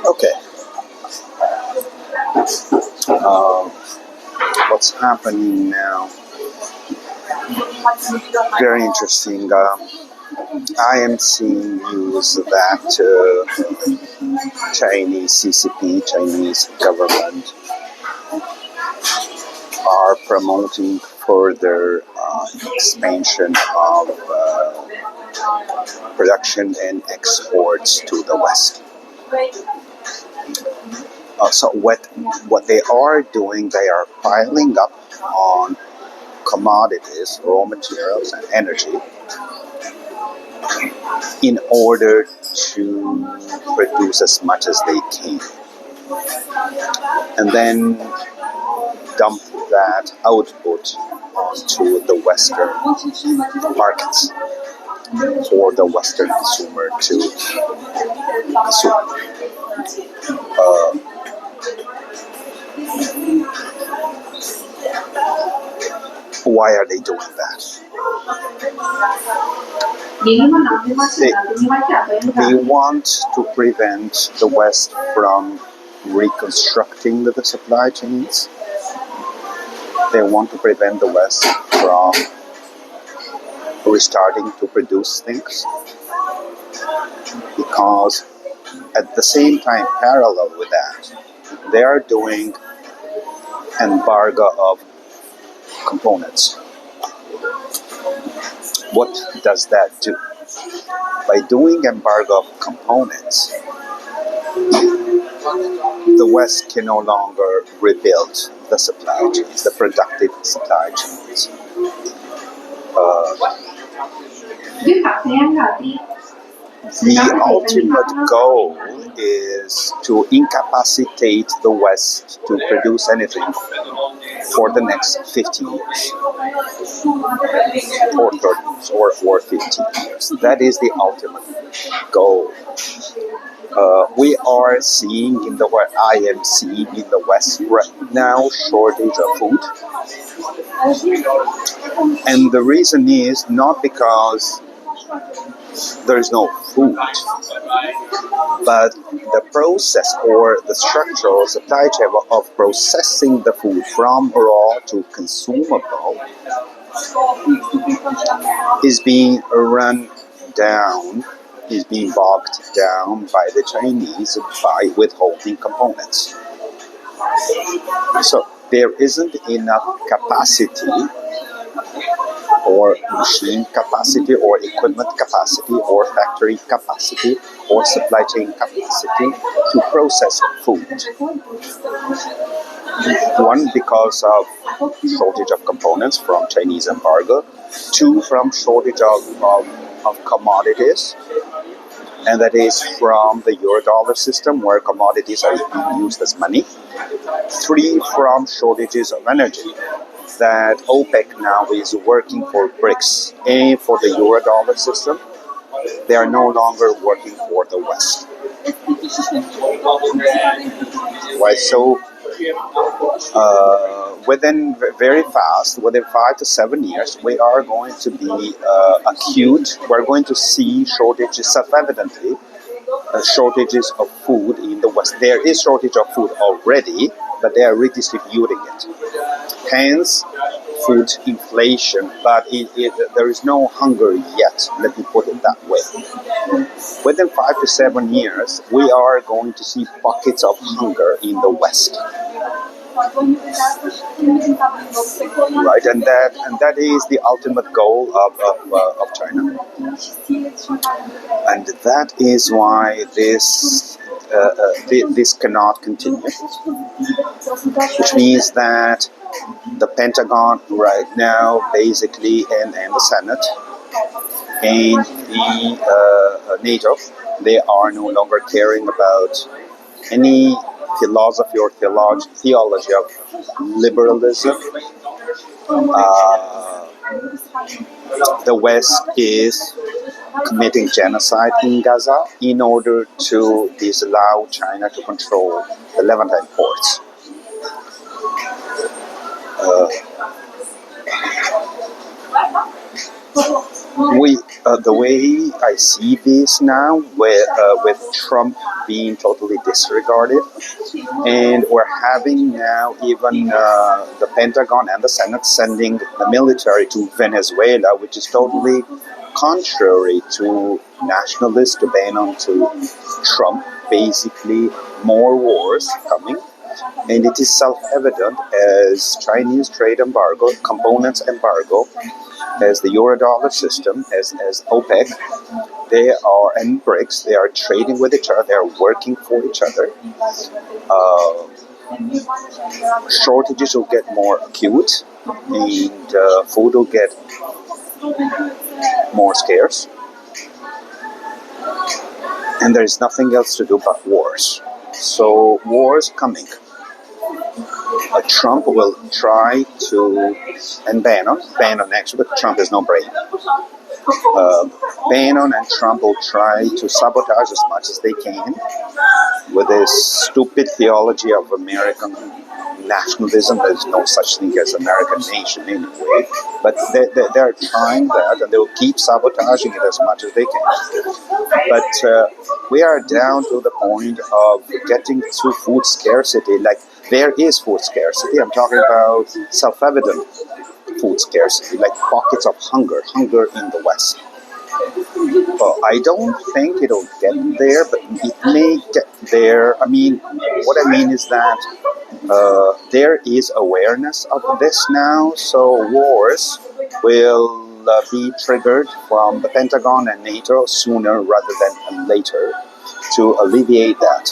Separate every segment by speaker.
Speaker 1: Okay. Uh, what's happening now? Very interesting. I am seeing news that Chinese CCP, Chinese government, are promoting further expansion of production and exports to the West. So what they are doing, they are piling up on commodities, raw materials, and energy in order to produce as much as they can, and then dump that output onto the Western markets for the Western consumer to consume. Why are they doing that? They want to prevent the West from reconstructing the supply chains. They want to prevent the West from restarting to produce things, because at the same time, parallel with that, they are doing embargo of components. What does that do? By doing embargo of components, the West can no longer rebuild the supply chains, the productive supply chains. The ultimate goal is to incapacitate the West to produce anything for the next 50 years, or 30 years, or 50 years. That is the ultimate goal. We are seeing in the West, I am seeing in the West right now, shortage of food. And the reason is not because there is no food, but the process or the structural supply chain of processing the food from raw to consumable is being run down, is being bogged down by the Chinese by withholding components. So there isn't enough capacity, or machine capacity, or equipment capacity, or factory capacity, or supply chain capacity to process food. One, because of shortage of components from Chinese embargo. Two, from shortage of commodities, and that is from the Eurodollar system, where commodities are being used as money. Three, from shortages of energy, that OPEC now is working for BRICS and for the Eurodollar system. They are no longer working for the West. Why? So within 5 to 7 years, we are going to be acute. We're going to see shortages, self-evidently, shortages of food in the West. There is shortage of food already, but they are redistributing it. Hence, food inflation, but there is no hunger yet, let me put it that way. Within 5 to 7 years, we are going to see pockets of hunger in the West. Right, and that is the ultimate goal of China. And that is why this cannot continue, which means that the Pentagon right now, basically, and the Senate and the NATO, they are no longer caring about any philosophy or theology of liberalism. The West is committing genocide in Gaza in order to disallow China to control the Levantine ports. The way I see this now, with Trump being totally disregarded. And we're having now even the Pentagon and the Senate sending the military to Venezuela, which is totally contrary to nationalist ban on to Trump. Basically, more wars coming. And it is self-evident as Chinese trade embargo, components embargo, as the Eurodollar system, as OPEC, they are, and BRICS, they are trading with each other, they are working for each other. Shortages will get more acute, and food will get more scarce. And there is nothing else to do but wars. So wars coming. Trump will try to, and Bannon actually, but Trump is no brain. Bannon and Trump will try to sabotage as much as they can with this stupid theology of American nationalism. There's no such thing as American nation anyway, but they're trying that, and they'll keep sabotaging it as much as they can. But we are down to the point of getting to food scarcity. Like, there is food scarcity. I'm talking about self-evident food scarcity, like pockets of hunger in the West. Well, I don't think it'll get there, but it may get there. I mean, what I mean is that there is awareness of this now, so wars will be triggered from the Pentagon and NATO sooner rather than later to alleviate that,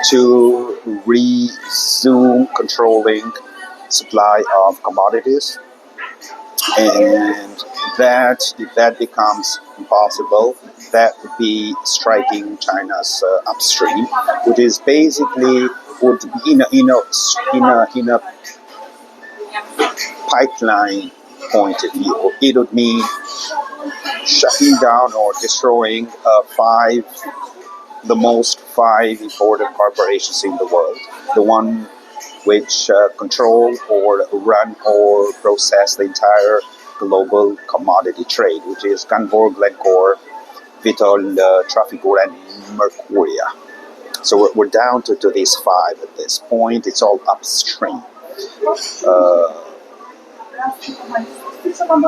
Speaker 1: to resume controlling supply of commodities. And that, if that becomes impossible, that would be striking China's upstream, which is basically would in a pipeline point of view, it would mean shutting down or destroying five important corporations in the world, the one which control or run or process the entire global commodity trade, which is Canfor, Glencore, Vitol, Trafigura, and Mercuria. So we're down to these five at this point. It's all upstream.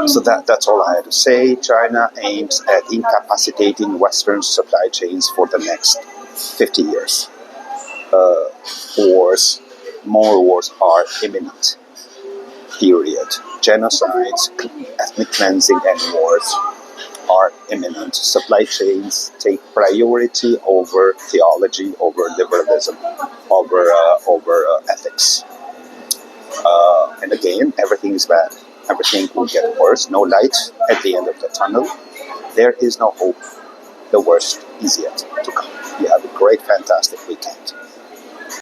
Speaker 1: So that's all I had to say. China aims at incapacitating Western supply chains for the next 50 years. More wars are imminent. Period. Genocides, ethnic cleansing, and wars are imminent. Supply chains take priority over theology, over liberalism, over ethics. And again, everything is bad. Everything will get worse. No light at the end of the tunnel. There is no hope. The worst is yet to come. You have a great, fantastic weekend.